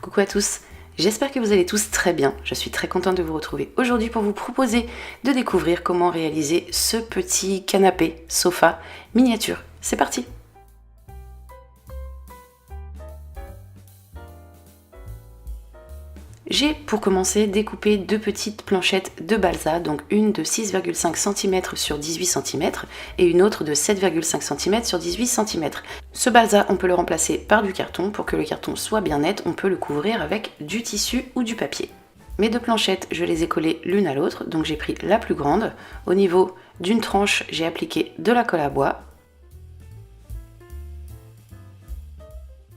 Coucou à tous, j'espère que vous allez tous très bien. Je suis très contente de vous retrouver aujourd'hui pour vous proposer de découvrir comment réaliser ce petit canapé sofa miniature. C'est parti! J'ai pour commencer découpé deux petites planchettes de balsa, donc une de 6,5 cm sur 18 cm et une autre de 7,5 cm sur 18 cm. Ce balsa, on peut le remplacer par du carton. Pour que le carton soit bien net, on peut le couvrir avec du tissu ou du papier. Mes deux planchettes, je les ai collées l'une à l'autre, donc j'ai pris la plus grande. Au niveau d'une tranche, j'ai appliqué de la colle à bois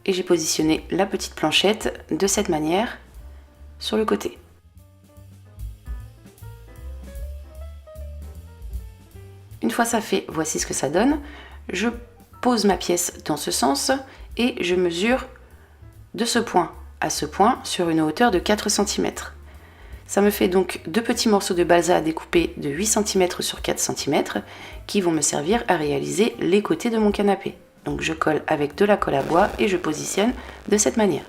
et j'ai positionné la petite planchette de cette manière sur le côté. Une fois ça fait, voici ce que ça donne. Je pose ma pièce dans ce sens et je mesure de ce point à ce point sur une hauteur de 4 cm. Ça me fait donc deux petits morceaux de balsa à découper de 8 cm sur 4 cm qui vont me servir à réaliser les côtés de mon canapé. Donc je colle avec de la colle à bois et je positionne de cette manière.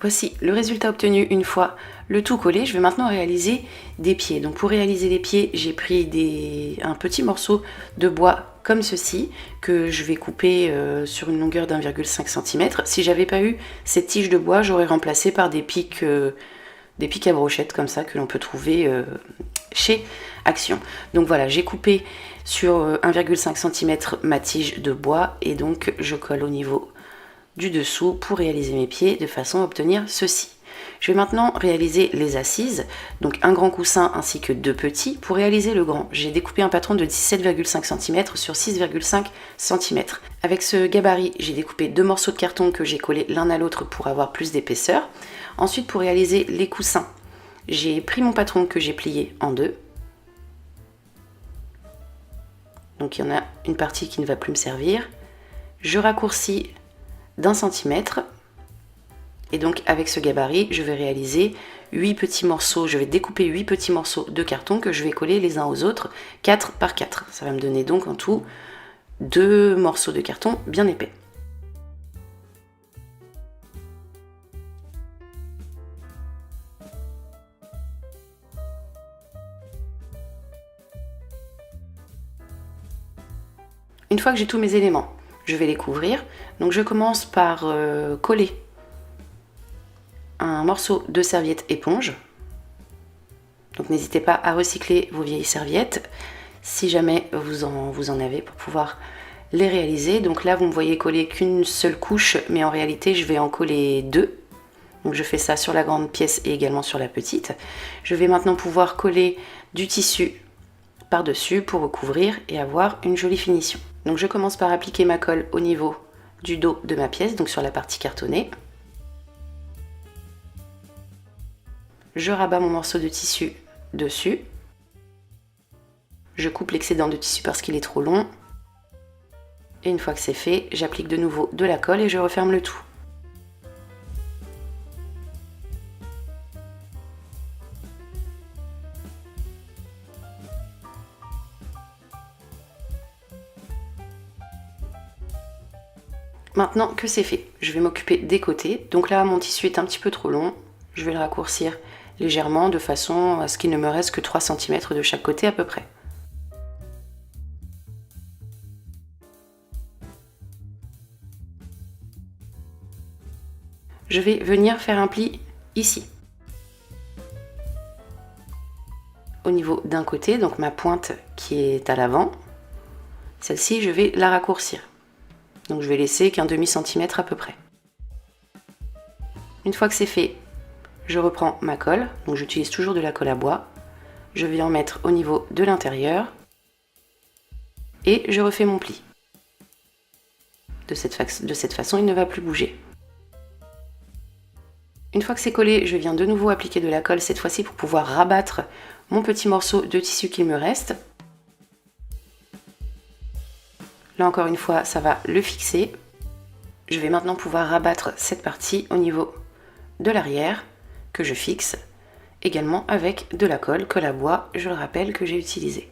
Voici le résultat obtenu une fois le tout collé. Je vais maintenant réaliser des pieds. Donc pour réaliser les pieds, j'ai pris un petit morceau de bois comme ceci que je vais couper sur une longueur d'1,5 cm. Si j'avais pas eu cette tige de bois, j'aurais remplacé par des pics à brochettes comme ça que l'on peut trouver chez Action. Donc voilà, j'ai coupé sur 1,5 cm ma tige de bois et donc je colle au niveau du dessous pour réaliser mes pieds de façon à obtenir ceci. Je vais maintenant réaliser les assises, donc un grand coussin ainsi que deux petits. Pour réaliser le grand, j'ai découpé un patron de 17,5 cm sur 6,5 cm. Avec ce gabarit, j'ai découpé deux morceaux de carton que j'ai collés l'un à l'autre pour avoir plus d'épaisseur. Ensuite, pour réaliser les coussins, j'ai pris mon patron que j'ai plié en deux. Donc il y en a une partie qui ne va plus me servir. Je raccourcis d'1 centimètre et donc avec ce gabarit je vais réaliser 8 petits morceaux, je vais découper 8 petits morceaux de carton que je vais coller les uns aux autres 4 par 4, ça va me donner donc en tout 2 morceaux de carton bien épais. Une fois que j'ai tous mes éléments, je vais les couvrir. Donc je commence par coller un morceau de serviette éponge. Donc n'hésitez pas à recycler vos vieilles serviettes si jamais vous en avez pour pouvoir les réaliser. Donc là vous me voyez coller qu'une seule couche, mais en réalité je vais en coller deux. Donc je fais ça sur la grande pièce et également sur la petite. Je vais maintenant pouvoir coller du tissu par-dessus pour recouvrir et avoir une jolie finition. Donc je commence par appliquer ma colle au niveau du dos de ma pièce, donc sur la partie cartonnée. Je rabats mon morceau de tissu dessus. Je coupe l'excédent de tissu parce qu'il est trop long. Et une fois que c'est fait, j'applique de nouveau de la colle et je referme le tout. Maintenant que c'est fait, je vais m'occuper des côtés. Donc là, mon tissu est un petit peu trop long. Je vais le raccourcir légèrement de façon à ce qu'il ne me reste que 3 cm de chaque côté à peu près. Je vais venir faire un pli ici. Au niveau d'un côté, donc ma pointe qui est à l'avant, celle-ci, je vais la raccourcir. Donc je vais laisser qu'un demi-centimètre à peu près. Une fois que c'est fait, je reprends ma colle, donc j'utilise toujours de la colle à bois. Je vais en mettre au niveau de l'intérieur et je refais mon pli. De cette façon, il ne va plus bouger. Une fois que c'est collé, je viens de nouveau appliquer de la colle, cette fois-ci pour pouvoir rabattre mon petit morceau de tissu qu'il me reste. Là encore une fois, ça va le fixer. Je vais maintenant pouvoir rabattre cette partie au niveau de l'arrière que je fixe également avec de la colle à bois, je le rappelle, que j'ai utilisé.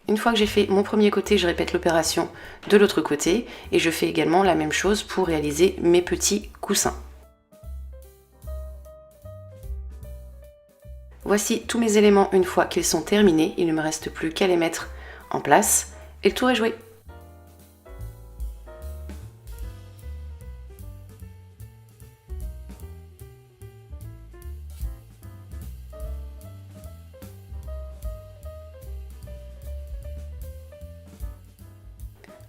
Une fois que j'ai fait mon premier côté, je répète l'opération de l'autre côté et je fais également la même chose pour réaliser mes petits coussins. Voici tous mes éléments une fois qu'ils sont terminés, il ne me reste plus qu'à les mettre en place et le tour est joué.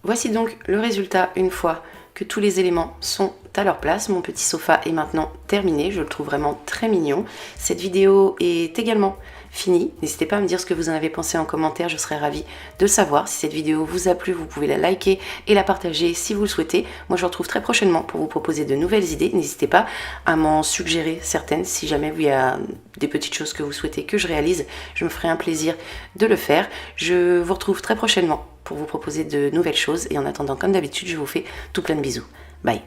Voici donc le résultat une fois que tous les éléments sont à leur place. Mon petit sofa est maintenant terminé, je le trouve vraiment très mignon. Cette vidéo est également finie. N'hésitez pas à me dire ce que vous en avez pensé en commentaire, je serais ravie de savoir. Si cette vidéo vous a plu, vous pouvez la liker et la partager si vous le souhaitez. Moi je vous retrouve très prochainement pour vous proposer de nouvelles idées. N'hésitez pas à m'en suggérer certaines si jamais il y a des petites choses que vous souhaitez que je réalise. Je me ferai un plaisir de le faire. Je vous retrouve très prochainement pour vous proposer de nouvelles choses et en attendant, comme d'habitude, je vous fais tout plein de bisous. Bye.